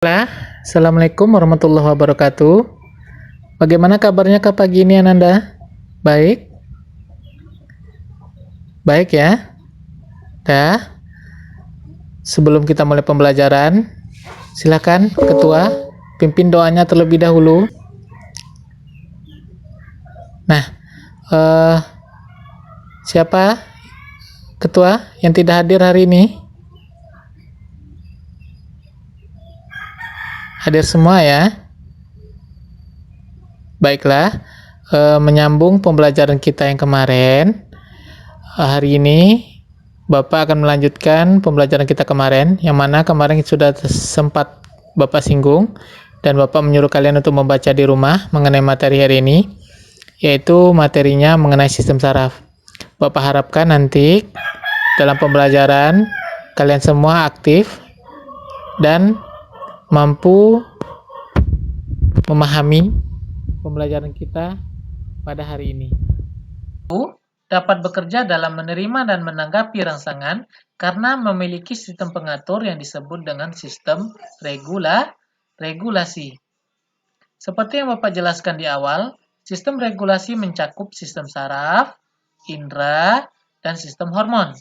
Assalamualaikum warahmatullahi wabarakatuh. Bagaimana kabarnya Kak pagi ini Ananda? Baik? Baik ya? Dah. Sebelum kita mulai pembelajaran, silakan Ketua pimpin doanya terlebih dahulu. Nah, eh, siapa Ketua yang tidak hadir hari ini? Hadir semua ya? Baiklah, menyambung pembelajaran kita yang kemarin, hari ini Bapak akan melanjutkan pembelajaran kita kemarin, yang mana kemarin sudah sempat Bapak singgung, dan Bapak menyuruh kalian untuk membaca di rumah mengenai materi hari ini, yaitu materinya mengenai sistem saraf. Bapak harapkan nanti dalam pembelajaran kalian semua aktif dan mampu memahami pembelajaran kita pada hari ini. Dapat bekerja dalam menerima dan menanggapi rangsangan karena memiliki sistem pengatur yang disebut dengan sistem regulasi. Seperti yang Bapak jelaskan di awal, sistem regulasi mencakup sistem saraf, indera, dan sistem hormon.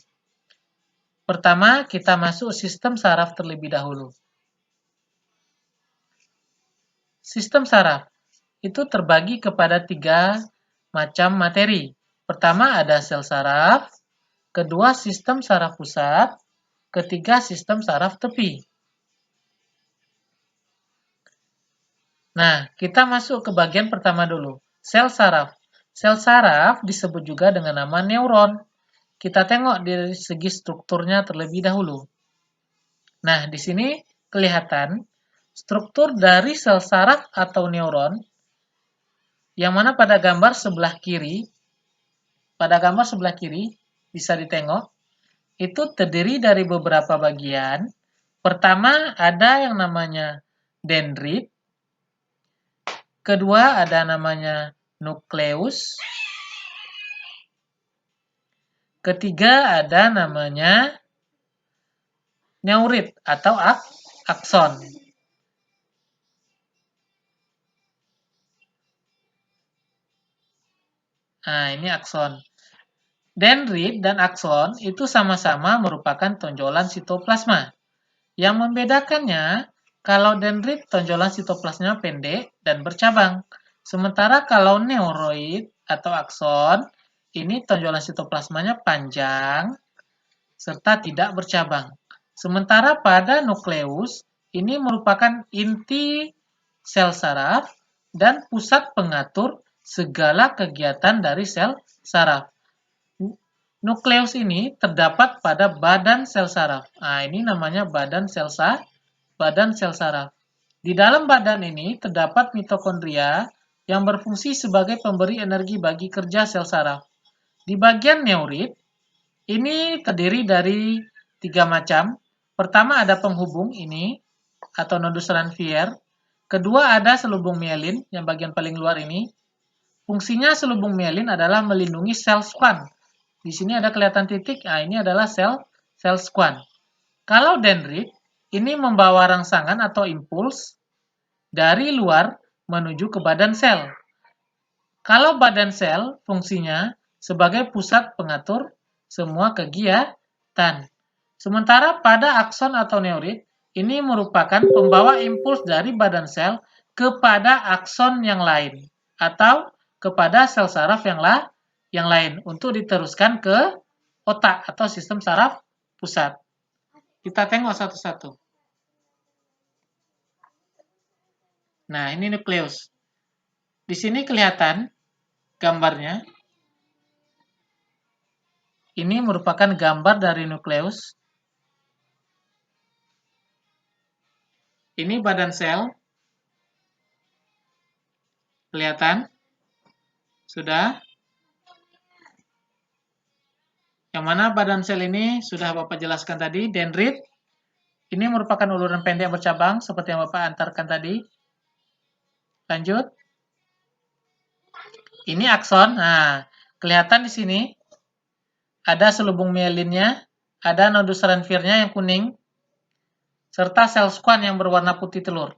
Pertama, kita masuk sistem saraf terlebih dahulu. Sistem saraf itu terbagi kepada 3 macam materi. Pertama ada sel saraf, kedua sistem saraf pusat, ketiga sistem saraf tepi. Nah, kita masuk ke bagian pertama dulu, sel saraf. Sel saraf disebut juga dengan nama neuron. Kita tengok dari segi strukturnya terlebih dahulu. Nah, di sini kelihatan struktur dari sel saraf atau neuron, yang mana pada gambar sebelah kiri bisa ditengok, itu terdiri dari beberapa bagian. Pertama ada yang namanya dendrit, kedua ada namanya nukleus, ketiga ada namanya neurit atau akson. Nah, ini akson. Dendrit dan akson itu sama-sama merupakan tonjolan sitoplasma. Yang membedakannya, kalau dendrit tonjolan sitoplasmanya pendek dan bercabang. Sementara kalau neuroid atau akson, ini tonjolan sitoplasmanya panjang serta tidak bercabang. Sementara pada nukleus, ini merupakan inti sel saraf dan pusat pengatur segala kegiatan dari sel saraf. Nukleus ini terdapat pada badan sel saraf. Nah, ini namanya badan sel saraf. Di dalam badan ini terdapat mitokondria yang berfungsi sebagai pemberi energi bagi kerja sel saraf. Di bagian neurit, ini terdiri dari 3 macam. Pertama ada penghubung ini, atau nodus Ranvier. Kedua ada selubung mielin, yang bagian paling luar ini. Fungsinya selubung mielin adalah melindungi sel Schwann. Di sini ada kelihatan titik, nah ini adalah sel Schwann. Kalau dendrit, ini membawa rangsangan atau impuls dari luar menuju ke badan sel. Kalau badan sel, fungsinya sebagai pusat pengatur semua kegiatan. Sementara pada akson atau neurit, ini merupakan pembawa impuls dari badan sel kepada akson yang lain atau kepada sel saraf yang lain untuk diteruskan ke otak atau sistem saraf pusat. Kita tengok satu-satu. Nah, ini nukleus. Di sini kelihatan gambarnya. Ini merupakan gambar dari nukleus. Ini badan sel. Kelihatan? Sudah? Yang mana badan sel ini sudah Bapak jelaskan tadi, dendrit. Ini merupakan uluran pendek bercabang seperti yang Bapak antarkan tadi. Lanjut. Ini akson. Nah, kelihatan di sini ada selubung mielinnya, ada nodus Ranviernya yang kuning. serta sel squam yang berwarna putih telur.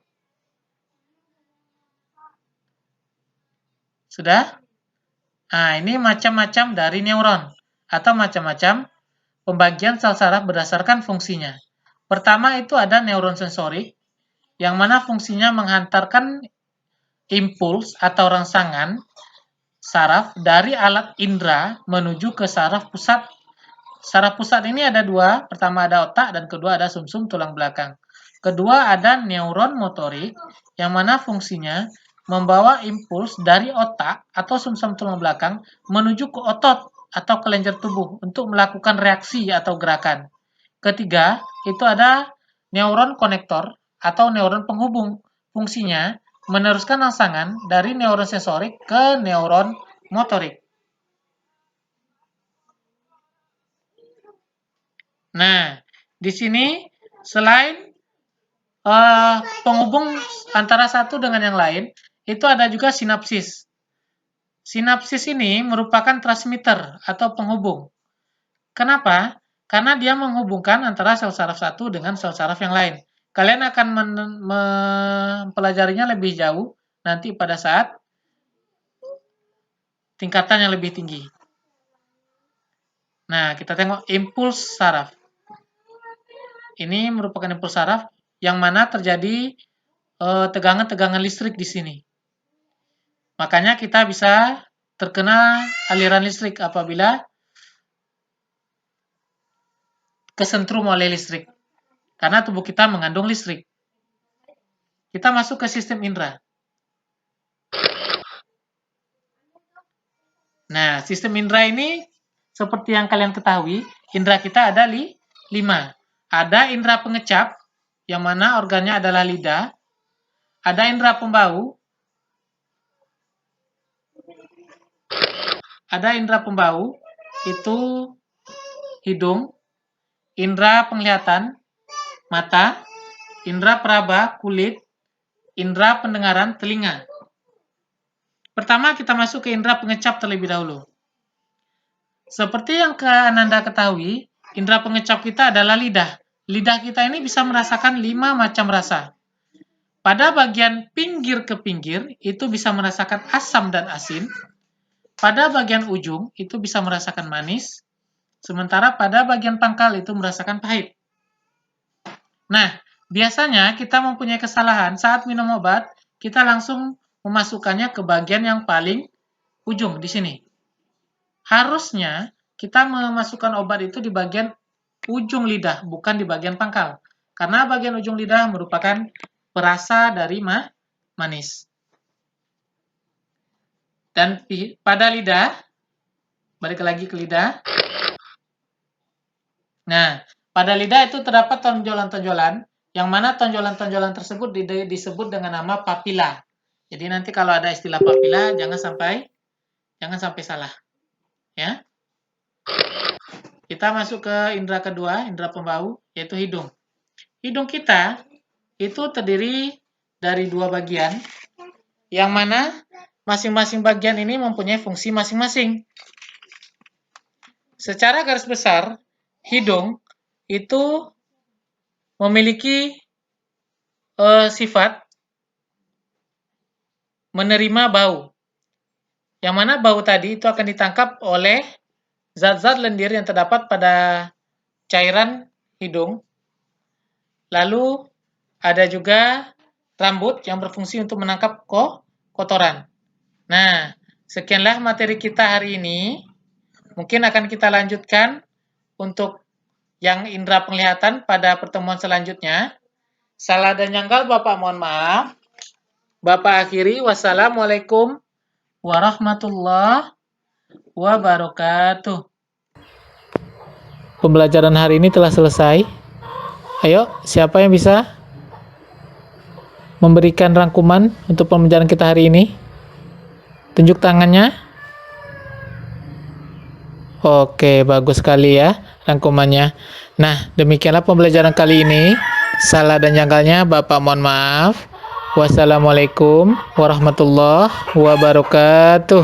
Sudah? Nah, ini macam-macam dari neuron atau macam-macam pembagian sel saraf berdasarkan fungsinya. Pertama itu ada neuron sensorik, yang mana fungsinya menghantarkan impuls atau rangsangan saraf dari alat indera menuju ke saraf pusat. Saraf pusat ini ada dua, pertama ada otak dan kedua ada sumsum tulang belakang. Kedua ada neuron motorik, yang mana fungsinya membawa impuls dari otak atau sumsum tulang belakang menuju ke otot atau kelenjar tubuh untuk melakukan reaksi atau gerakan. Ketiga, itu ada neuron konektor atau neuron penghubung. Fungsinya meneruskan rangsangan dari neuron sensorik ke neuron motorik. Nah, di sini selain penghubung antara satu dengan yang lain, itu ada juga sinapsis. Sinapsis ini merupakan transmitter atau penghubung. Kenapa? Karena dia menghubungkan antara sel saraf satu dengan sel saraf yang lain. Kalian akan mempelajarinya lebih jauh nanti pada saat tingkatan yang lebih tinggi. Nah, kita tengok impuls saraf. Ini merupakan impuls saraf yang mana terjadi tegangan-tegangan listrik di sini. Makanya kita bisa terkena aliran listrik apabila kesentrum oleh listrik. Karena tubuh kita mengandung listrik. Kita masuk ke sistem indera. Nah, sistem indera ini seperti yang kalian ketahui, indera kita ada 5. Ada indera pengecap, yang mana organnya adalah lidah. Ada indera pembau. Ada indera pembau, itu hidung. Indera penglihatan, mata. Indera peraba, kulit. Indera pendengaran, telinga. Pertama, kita masuk ke indera pengecap terlebih dahulu. Seperti yang Ananda ketahui, indera pengecap kita adalah lidah. Lidah kita ini bisa merasakan 5 macam rasa. Pada bagian pinggir ke pinggir, itu bisa merasakan asam dan asin. Pada bagian ujung, itu bisa merasakan manis. Sementara pada bagian pangkal, itu merasakan pahit. Nah, biasanya kita mempunyai kesalahan saat minum obat, kita langsung memasukkannya ke bagian yang paling ujung di sini. Harusnya kita memasukkan obat itu di bagian ujung lidah, bukan di bagian pangkal. Karena bagian ujung lidah merupakan perasa dari manis. Dan pada lidah, balik lagi ke lidah. Nah, pada lidah itu terdapat tonjolan-tonjolan, yang mana tonjolan-tonjolan tersebut disebut dengan nama papila. Jadi nanti kalau ada istilah papila, jangan sampai salah. Ya. Kita masuk ke indera kedua, indera pembau, yaitu hidung. Hidung kita itu terdiri dari 2 bagian, yang mana masing-masing bagian ini mempunyai fungsi masing-masing. Secara garis besar, hidung itu memiliki sifat menerima bau. Yang mana bau tadi itu akan ditangkap oleh zat-zat lendir yang terdapat pada cairan hidung. Lalu ada juga rambut yang berfungsi untuk menangkap kotoran. Nah, sekianlah materi kita hari ini. Mungkin akan kita lanjutkan untuk yang indera penglihatan pada pertemuan selanjutnya. Salah dan janggal Bapak mohon maaf. Bapak akhiri, wassalamualaikum warahmatullahi wabarakatuh. Pembelajaran hari ini telah selesai. Ayo, siapa yang bisa memberikan rangkuman untuk pembelajaran kita hari ini? Tunjuk tangannya. Oke, bagus sekali ya rangkumannya. Nah, demikianlah pembelajaran kali ini. Salah dan janggalnya Bapak mohon maaf. Wassalamualaikum warahmatullahi wabarakatuh.